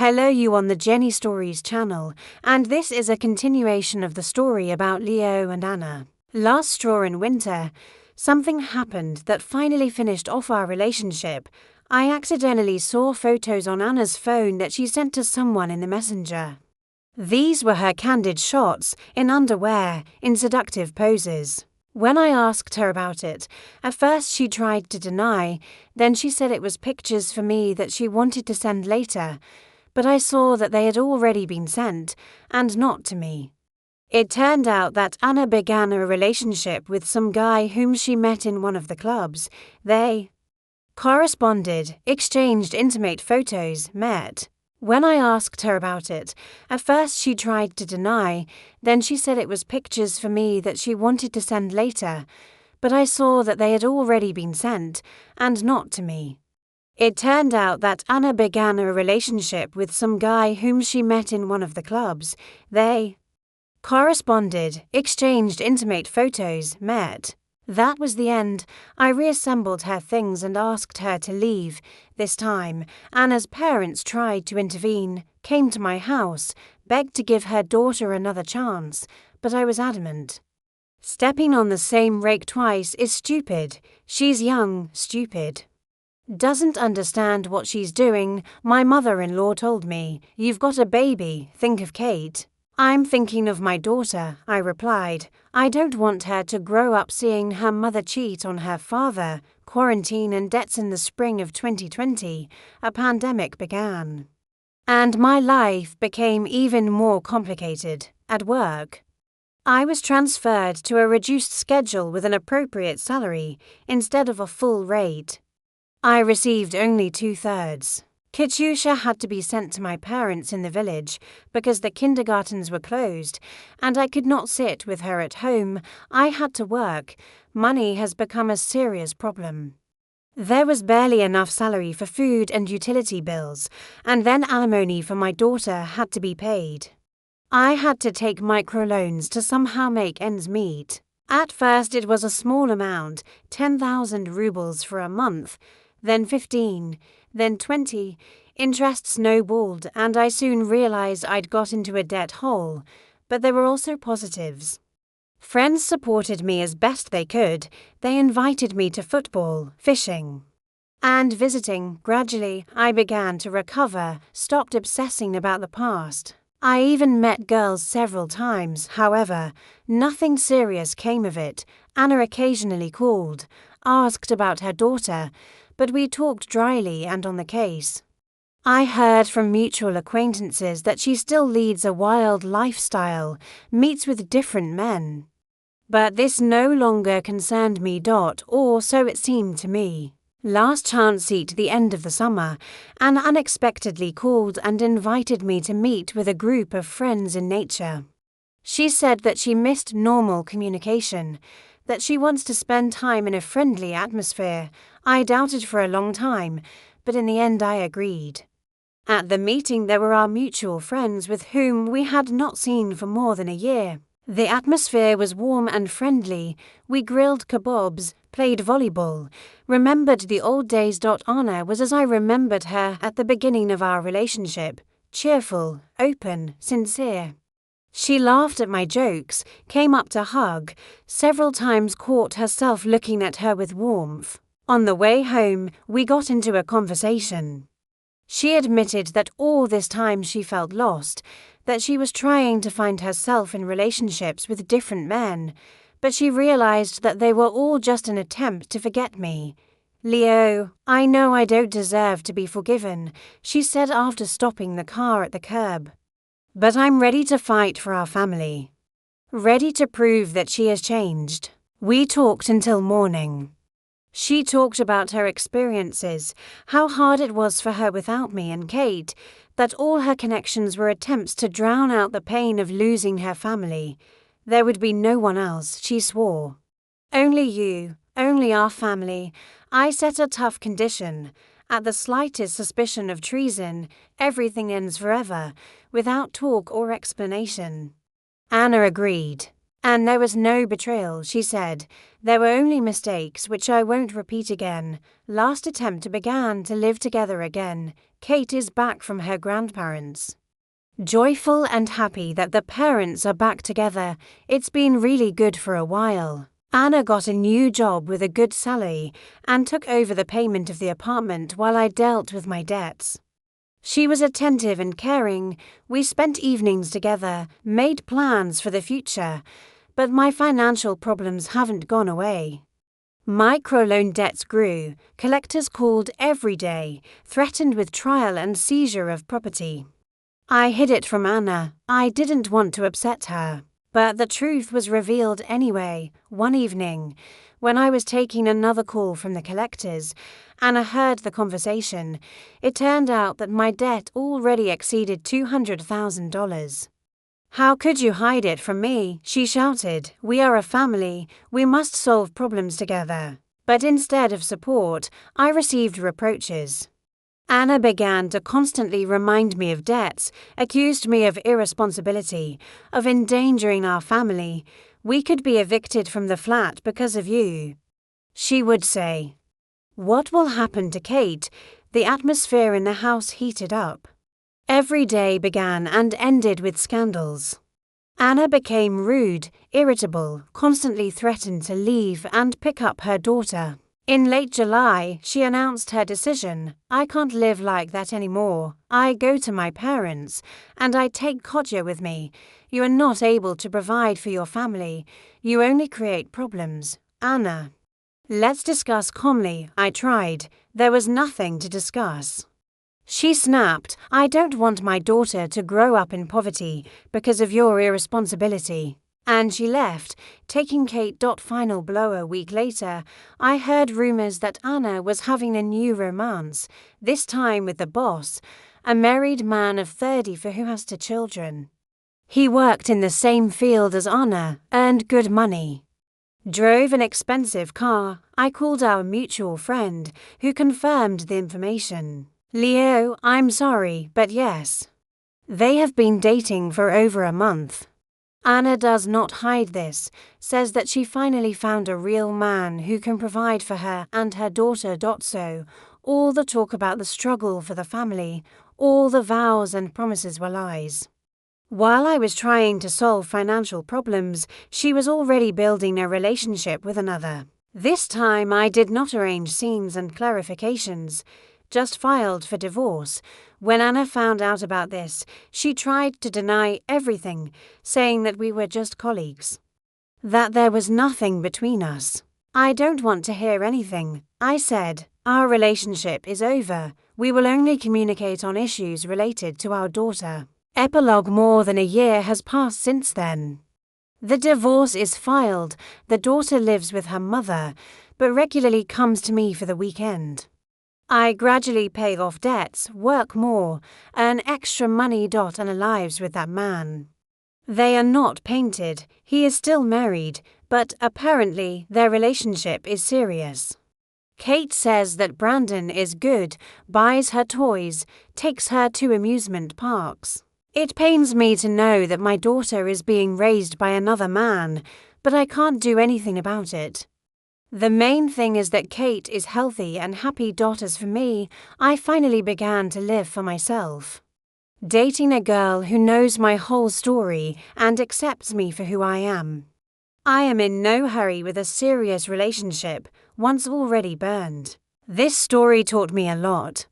Hello, you on the Jenny Stories channel, and this is a continuation of the story about Leo and Anna. Last straw in winter, something happened that finally finished off our relationship. I accidentally saw photos on Anna's phone that she sent to someone in the messenger. These were her candid shots, in underwear, in seductive poses. When I asked her about it, at first she tried to deny, then she said it was pictures for me that she wanted to send later, but I saw that they had already been sent, and not to me. It turned out that Anna began a relationship with some guy whom she met in one of the clubs. They corresponded, exchanged intimate photos, met. When I asked her about it, at first she tried to deny, then she said it was pictures for me that she wanted to send later, but I saw that they had already been sent, and not to me. It turned out that Anna began a relationship with some guy whom she met in one of the clubs. They corresponded, exchanged intimate photos, met. That was the end. I reassembled her things and asked her to leave. This time, Anna's parents tried to intervene, came to my house, begged to give her daughter another chance, but I was adamant. Stepping on the same rake twice is stupid. She's young, stupid. Doesn't understand what she's doing. My mother-in-law told me, "You've got a baby, think of Kate." "I'm thinking of my daughter," I replied. "I don't want her to grow up seeing her mother cheat on her father." Quarantine and debts in the spring of 2020, a pandemic began. And my life became even more complicated. At work, I was transferred to a reduced schedule with an appropriate salary instead of a full rate. I received only 2/3. Katyusha had to be sent to my parents in the village because the kindergartens were closed, and I could not sit with her at home. I had to work. Money has become a serious problem. There was barely enough salary for food and utility bills, and then alimony for my daughter had to be paid. I had to take microloans to somehow make ends meet. At first it was a small amount, 10,000 rubles for a month, then 15, then 20. Interest snowballed, and I soon realized I'd got into a debt hole, but there were also positives. Friends supported me as best they could. They invited me to football, fishing, and visiting. Gradually, I began to recover, stopped obsessing about the past. I even met girls several times. However, nothing serious came of it. Anna occasionally called, asked about her daughter, but we talked dryly and on the case. I heard from mutual acquaintances that she still leads a wild lifestyle, meets with different men. But this no longer concerned me, or so it seemed to me. Last chance seat the end of the summer, Anna unexpectedly called and invited me to meet with a group of friends in nature. She said that she missed normal communication, that she wants to spend time in a friendly atmosphere. I doubted for a long time, but in the end I agreed. At the meeting there were our mutual friends with whom we had not seen for more than a year. The atmosphere was warm and friendly. We grilled kebabs, played volleyball, remembered the old days. Anna was as I remembered her at the beginning of our relationship, cheerful, open, sincere. She laughed at my jokes, came up to hug, several times caught herself looking at her with warmth. On the way home, we got into a conversation. She admitted that all this time she felt lost, that she was trying to find herself in relationships with different men, but she realized that they were all just an attempt to forget me. "Leo, I know I don't deserve to be forgiven," she said after stopping the car at the curb. "But I'm ready to fight for our family. Ready to prove that she has changed." We talked until morning. She talked about her experiences, how hard it was for her without me and Kate, that all her connections were attempts to drown out the pain of losing her family. There would be no one else, she swore. "Only you, only our family." I set a tough condition. At the slightest suspicion of treason, everything ends forever, without talk or explanation. Anna agreed. And there was no betrayal, she said. There were only mistakes, which I won't repeat again. Last attempt began to live together again. Kate is back from her grandparents. Joyful and happy that the parents are back together. It's been really good for a while. Anna got a new job with a good salary and took over the payment of the apartment while I dealt with my debts. She was attentive and caring. We spent evenings together, made plans for the future, but my financial problems haven't gone away. Microloan debts grew. Collectors called every day, threatened with trial and seizure of property. I hid it from Anna. I didn't want to upset her. But the truth was revealed anyway. One evening, when I was taking another call from the collectors, Anna heard the conversation. It turned out that my debt already exceeded $200,000. "How could you hide it from me?" she shouted. "We are a family. We must solve problems together." But instead of support, I received reproaches. Anna began to constantly remind me of debts, accused me of irresponsibility, of endangering our family. "We could be evicted from the flat because of you," she would say. What will happen to Kate? The atmosphere in the house heated up. Every day began and ended with scandals. Anna became rude, irritable, constantly threatened to leave and pick up her daughter. In late July, she announced her decision. "I can't live like that anymore. I go to my parents, and I take Kodja with me. You are not able to provide for your family. You only create problems." Anna. "Let's discuss calmly." I tried. There was nothing to discuss. She snapped, "I don't want my daughter to grow up in poverty because of your irresponsibility." And she left, taking Kate. Final blow a week later, I heard rumors that Anna was having a new romance, this time with the boss, a married man of 30 for who has 2 children. He worked in the same field as Anna, earned good money. Drove an expensive car. I called our mutual friend, who confirmed the information. "Leo, I'm sorry, but yes. They have been dating for over a month." Anna does not hide this, says that she finally found a real man who can provide for her and her daughter. So, all the talk about the struggle for the family, all the vows and promises were lies. While I was trying to solve financial problems, she was already building a relationship with another. This time I did not arrange scenes and clarifications, just filed for divorce. When Anna found out about this, she tried to deny everything, saying that we were just colleagues, that there was nothing between us. "I don't want to hear anything," I said. "Our relationship is over. We will only communicate on issues related to our daughter." Epilogue. More than a year has passed since then. The divorce is filed. The daughter lives with her mother, but regularly comes to me for the weekend. I gradually pay off debts, work more, earn extra money. Anna lives with that man. They are not painted. He is still married, but apparently their relationship is serious. Kate says that Brandon is good, buys her toys, takes her to amusement parks. It pains me to know that my daughter is being raised by another man, but I can't do anything about it. The main thing is that Kate is healthy and happy. As for me, I finally began to live for myself. Dating a girl who knows my whole story and accepts me for who I am. I am in no hurry with a serious relationship, once already burned. This story taught me a lot.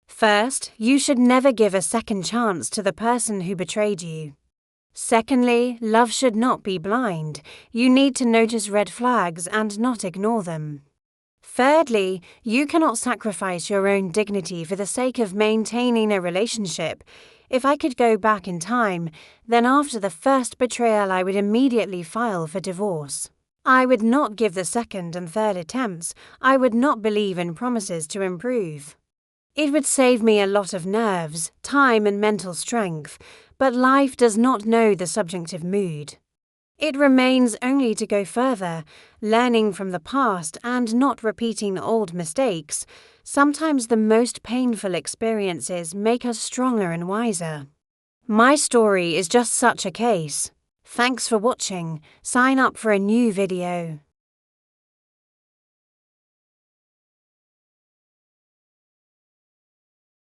First, you should never give a second chance to the person who betrayed you. Secondly, love should not be blind. You need to notice red flags and not ignore them. Thirdly, you cannot sacrifice your own dignity for the sake of maintaining a relationship. If I could go back in time, then after the first betrayal I would immediately file for divorce. I would not give the second and third attempts. I would not believe in promises to improve. It would save me a lot of nerves, time and mental strength, but life does not know the subjective mood. It remains only to go further, learning from the past and not repeating old mistakes. Sometimes the most painful experiences make us stronger and wiser. My story is just such a case. Thanks for watching. Sign up for a new video.